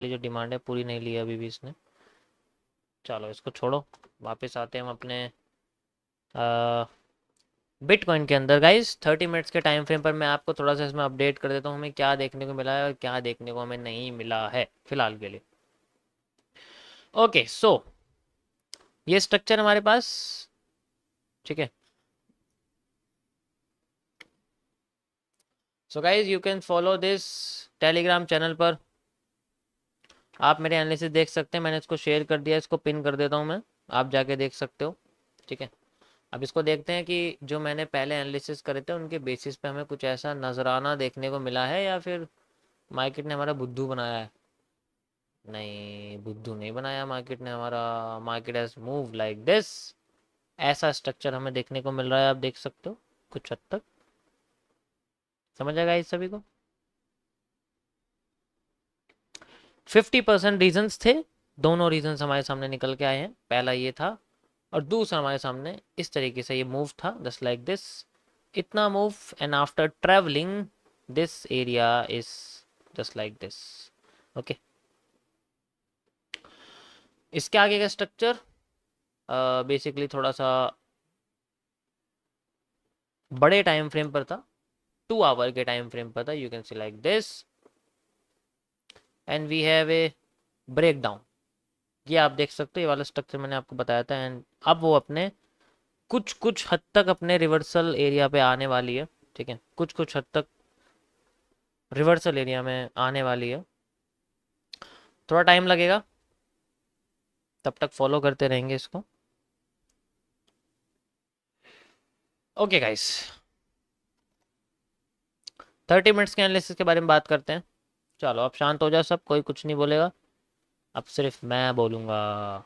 जो डिमांड है पूरी नहीं ली अभी भी इसने। चलो इसको छोड़ो, वापस आते हैं हम अपने बिटकॉइन के अंदर। गाइस 30 मिनट्स के टाइम फ्रेम पर मैं आपको थोड़ा सा इसमें अपडेट कर देता हूँ हमें क्या देखने को मिला है और क्या देखने को हमें नहीं मिला है फिलहाल के लिए। ओके सो ये स्ट्रक्चर हमारे पास, ठीक है। So guys you can follow this Telegram channel पर, आप मेरे एनालिसिस देख सकते हैं। मैंने इसको शेयर कर दिया, इसको पिन कर देता हूँ मैं, आप जाके देख सकते हो, ठीक है। अब इसको देखते हैं कि जो मैंने पहले एनालिसिस करे थे उनके बेसिस पे हमें कुछ ऐसा नजराना देखने को मिला है या फिर मार्केट ने हमारा बुद्धू बनाया है। नहीं, बुद्धू नहीं बनाया मार्केट ने हमारा, market has move like this. ऐसा स्ट्रक्चर हमें देखने को मिल रहा है, आप देख सकते हो कुछ हद तक। समझ आएगा इस सभी को। 50% रीजंस थे, दोनों रीजंस हमारे सामने निकल के आए हैं। पहला ये था और दूसरा हमारे सामने इस तरीके से ये मूव था, जस्ट लाइक दिस, इतना move. And after travelling this area is just like this, okay. इसके आगे का स्ट्रक्चर बेसिकली थोड़ा सा बड़े टाइम फ्रेम पर था, 2 आवर के टाइम फ्रेम पर था। You can see like this and we have a breakdown. ये आप देख सकते हो, ये वाला स्ट्रक्चर मैंने आपको बताया था। एंड अब वो अपने कुछ कुछ हद तक अपने रिवर्सल एरिया पे आने वाली है, ठीक है। कुछ कुछ हद तक रिवर्सल एरिया में आने वाली है, थोड़ा टाइम लगेगा, तब तक फॉलो करते रहेंगे इसको। ओके गाइस 30 मिनट्स के एनालिसिस के बारे में बात करते हैं। चलो अब शांत हो जाओ सब, कोई कुछ नहीं बोलेगा, अब सिर्फ मैं बोलूँगा,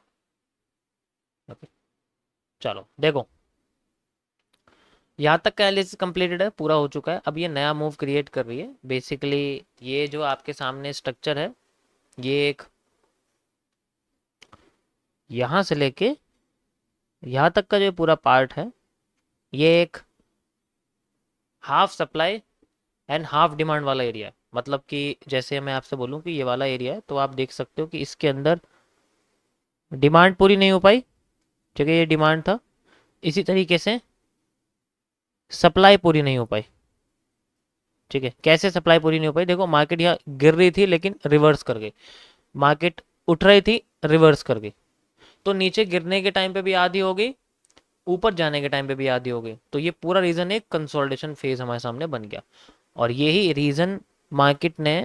ओके। चलो देखो, यहाँ तक का एनालिसिस कंप्लीटेड है, पूरा हो चुका है। अब ये नया मूव क्रिएट कर रही है बेसिकली। ये जो आपके सामने स्ट्रक्चर है, ये एक यहाँ से लेके यहाँ तक का जो पूरा पार्ट है, ये एक half supply and half demand वाला एरिया है। मतलब कि जैसे मैं आपसे बोलूँ कि ये वाला एरिया है, तो आप देख सकते हो कि इसके अंदर डिमांड पूरी नहीं हो पाई, ठीक है, ये डिमांड था। इसी तरीके से सप्लाई पूरी नहीं हो पाई, ठीक है। कैसे सप्लाई पूरी नहीं हो पाई, देखो मार्केट यहाँ गिर रही थी लेकिन रिवर्स कर गई, मार्केट उठ रही थी रिवर्स कर गई। तो नीचे गिरने के टाइम पे भी आधी हो गई, ऊपर जाने के टाइम पे भी आधी हो गई। तो ये पूरा रीजन एक कंसोलिडेशन फेज हमारे सामने बन गया, और यही रीजन मार्केट ने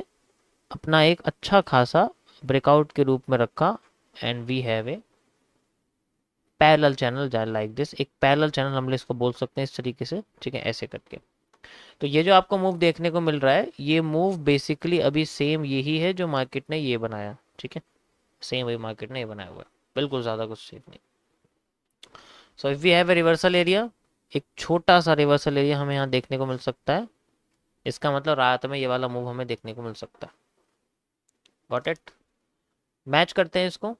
अपना एक अच्छा खासा ब्रेकआउट के रूप में रखा। And we have a parallel channel like this, एक पैरेलल चैनल हम इसको बोल सकते हैं इस तरीके से, ठीक है, ऐसे करके। तो ये जो आपको मूव देखने को मिल रहा है, ये मूव बेसिकली अभी सेम यही है जो मार्केट ने ये बनाया, ठीक है। सेम वही मार्केट ने ये बनाया हुआ है, बिल्कुल ज़्यादा कुछ सेफ नहीं। So if we have a reversal area, एक छोटा सा रिवर्सल एरिया हमें यहाँ देखने को मिल सकता है। इसका मतलब रात में ये वाला मूव हमें देखने को मिल सकता है। Got it. मैच करते हैं इसको,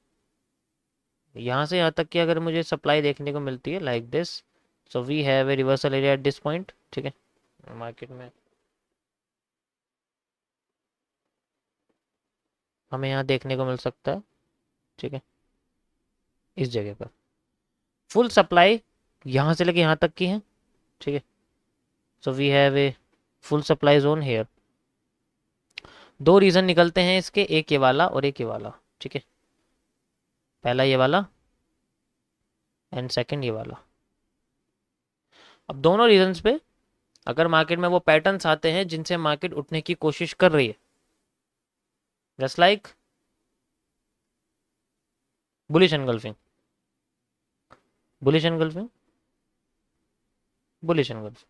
यहाँ से यहाँ तक की अगर मुझे सप्लाई देखने को मिलती है like this, so we have a reversal area at this point, ठीक है। मार्केट में हमें यहाँ देखने को मिल सकता है, ठीक है, इस जगह पर फुल सप्लाई यहाँ से लेके यहाँ तक की है, ठीक है। So we have a full supply zone here. दो रीजन निकलते हैं इसके, एक ये वाला और एक ये वाला, ठीक है। पहला ये वाला एंड सेकंड ये वाला। अब दोनों रीजंस पे अगर मार्केट में वो पैटर्न्स आते हैं जिनसे मार्केट उठने की कोशिश कर रही है, just like bullish engulfing, bullish engulfing, bullish engulfing,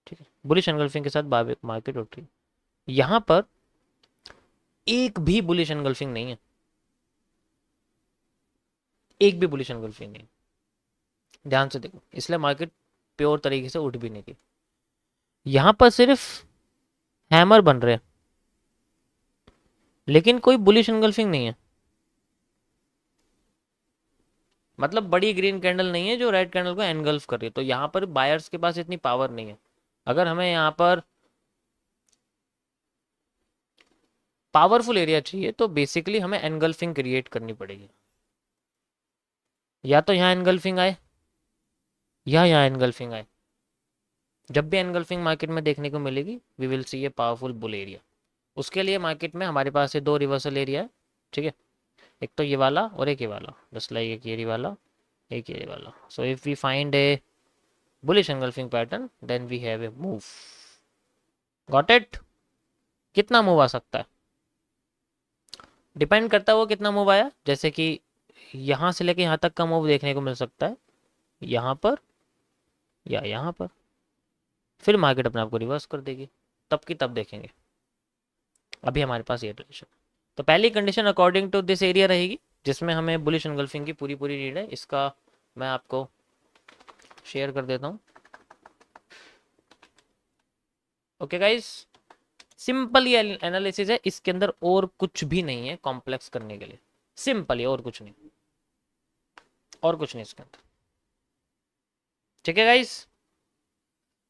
ठीक है। बुलिश एनगल्फिंग के साथ मार्केट उठ रही है। यहां पर एक भी बुलिश एनगल्फिंग नहीं है, एक भी बुलिश एनगल्फिंग नहीं, ध्यान से देखो, इसलिए मार्केट प्योर तरीके से उठ भी नहीं रही। यहां पर सिर्फ हैमर बन रहे हैं लेकिन कोई बुलिश एनगल्फिंग नहीं है। मतलब बड़ी ग्रीन कैंडल नहीं है जो रेड कैंडल को एनगल्फ कर रही है। तो यहाँ पर बायर्स के पास इतनी पावर नहीं है। अगर हमें यहाँ पर पावरफुल एरिया चाहिए तो बेसिकली हमें एनगल्फिंग क्रिएट करनी पड़ेगी। या तो यहाँ एनगल्फिंग आए या यहाँ एनगल्फिंग आए। जब भी एनगल्फिंग मार्केट में देखने को मिलेगी we will see a powerful bull area. उसके लिए मार्केट में हमारे पास ये दो रिवर्सल एरिया है, ठीक है। एक तो ये वाला और एक ये वाला, जस्ट लाइक एक ये वाला एक ये वाला। So if we find a bullish engulfing pattern then we have a move. Got it? कितना मूव आ सकता है डिपेंड करता है वो कितना मूव आया। जैसे कि यहाँ से लेके यहाँ तक का मूव देखने को मिल सकता है, यहाँ पर या यहाँ पर, फिर मार्केट अपने आप को रिवर्स कर देगी, तब की तब देखेंगे। अभी हमारे पास ये कंडीशन, तो पहली condition according to this area रहेगी जिसमें हमें बुलिश एंगल्फिंग की पूरी पूरी नीड है। इसका मैं आपको शेयर कर देता हूँ। ओके गाइस, सिंपल ये एनालिसिस है, इसके अंदर और कुछ भी नहीं है कॉम्प्लेक्स करने के लिए। सिंपल है, और कुछ नहीं, और कुछ नहीं इसके अंदर। ठीक है गाइस,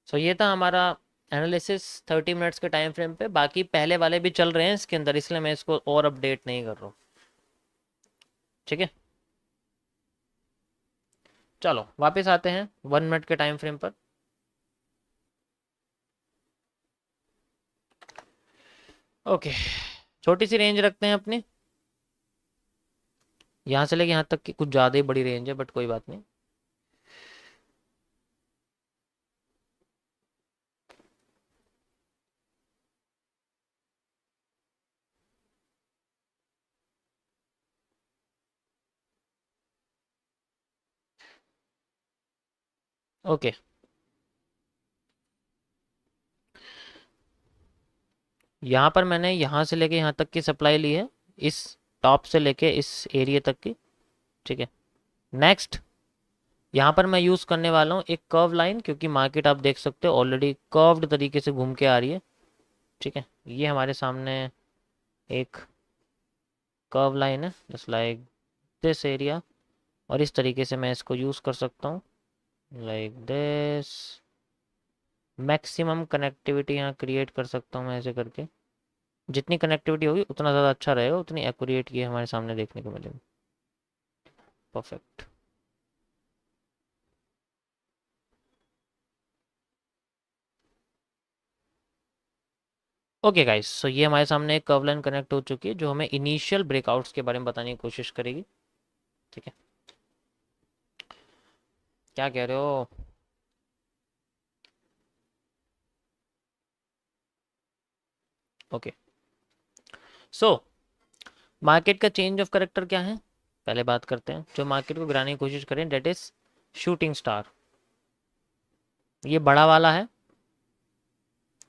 सो ये था हमारा एनालिसिस 30 मिनट्स के टाइम फ्रेम पे। बाकी पहले वाले भी चल रहे हैं इसके अंदर, इसलिए मैं इसको और अपडेट नहीं कर रहा हूँ। ठीक है, चलो वापस आते हैं 1 मिनट के टाइम फ्रेम पर। ओके, छोटी सी रेंज रखते हैं अपनी, यहाँ से लेके यहाँ तक की कुछ ज़्यादा ही बड़ी रेंज है, बट कोई बात नहीं। ओके, यहाँ पर मैंने यहाँ से लेके यहाँ तक की सप्लाई ली है, इस टॉप से लेके इस एरिया तक की। ठीक है, नेक्स्ट यहाँ पर मैं यूज़ करने वाला हूँ एक कर्व लाइन, क्योंकि मार्केट आप देख सकते हो ऑलरेडी कर्व्ड तरीके से घूम के आ रही है। ठीक है, ये हमारे सामने एक कर्व लाइन है जस्ट लाइक दिस एरिया, और इस तरीके से मैं इसको यूज़ कर सकता हूँ लाइक दिस। मैक्सिमम कनेक्टिविटी यहाँ क्रिएट कर सकता हूँ मैं ऐसे करके। जितनी कनेक्टिविटी होगी उतना ज़्यादा अच्छा रहेगा, उतनी एक्यूरेट ये हमारे सामने देखने को मिलेगी। परफेक्ट। ओके गाइस, सो ये हमारे सामने एक कर्व लाइन कनेक्ट हो चुकी है जो हमें इनिशियल ब्रेकआउट्स के बारे में बताने की कोशिश करेगी। ठीक है, क्या कह रहे हो? ओके, सो मार्केट का चेंज ऑफ करेक्टर क्या है पहले बात करते हैं। जो मार्केट को गिराने की कोशिश करें डेट इज शूटिंग स्टार, ये बड़ा वाला है।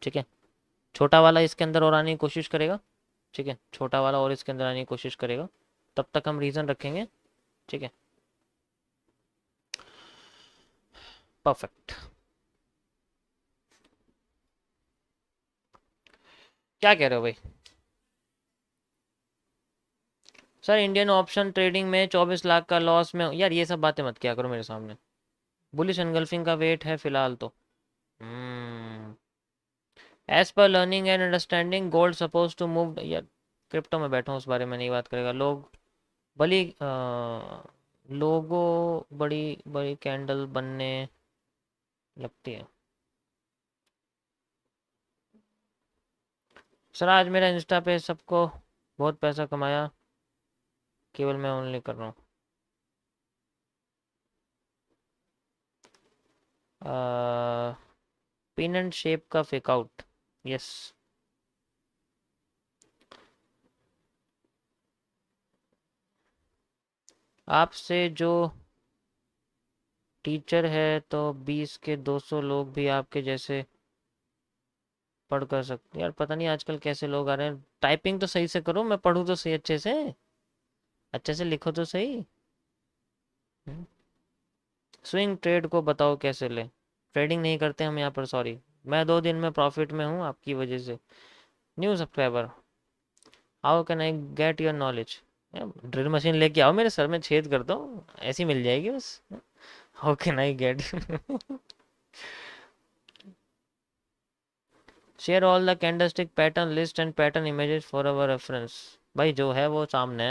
ठीक है, छोटा वाला इसके अंदर और आने की कोशिश करेगा। ठीक है, छोटा वाला और इसके अंदर आने की कोशिश करेगा, तब तक हम रीजन रखेंगे। ठीक है, परफेक्ट। क्या कह रहे हो भाई? सर इंडियन ऑप्शन ट्रेडिंग में 24 लाख का लॉस में यार, ये सब बातें मत किया करो मेरे सामने। बुलिश एनगल्फिंग का वेट है फिलहाल तो। As per learning and understanding gold suppose to move, यार क्रिप्टो में बैठा हूँ उस बारे में नहीं बात करेगा। लोग बड़ी लोगों बड़ी बड़ी कैंडल बनने लगती है। सर आज मेरा इंस्टा पे सबको बहुत पैसा कमाया, केवल मैं ओनली कर रहा हूँ। पिन एंड शेप का फेक आउट, यस। आपसे जो टीचर है तो 20 के 200 लोग भी आपके जैसे पढ़ कर सकते। यार पता नहीं आजकल कैसे लोग आ रहे हैं। टाइपिंग तो सही से करो, मैं पढ़ूँ तो सही, अच्छे से लिखो तो सही। स्विंग ट्रेड को बताओ कैसे ले। ट्रेडिंग नहीं करते हम यहाँ पर, सॉरी। मैं 2 दिन में प्रॉफिट में हूँ आपकी वजह से। New subscriber, how can I get your knowledge? Drill machine लेके आओ, मेरे सर में छेद कर दो, ऐसी मिल जाएगी बस। How can I get share all the candlestick pattern list and pattern images for our reference. भाई जो है वो सामने है।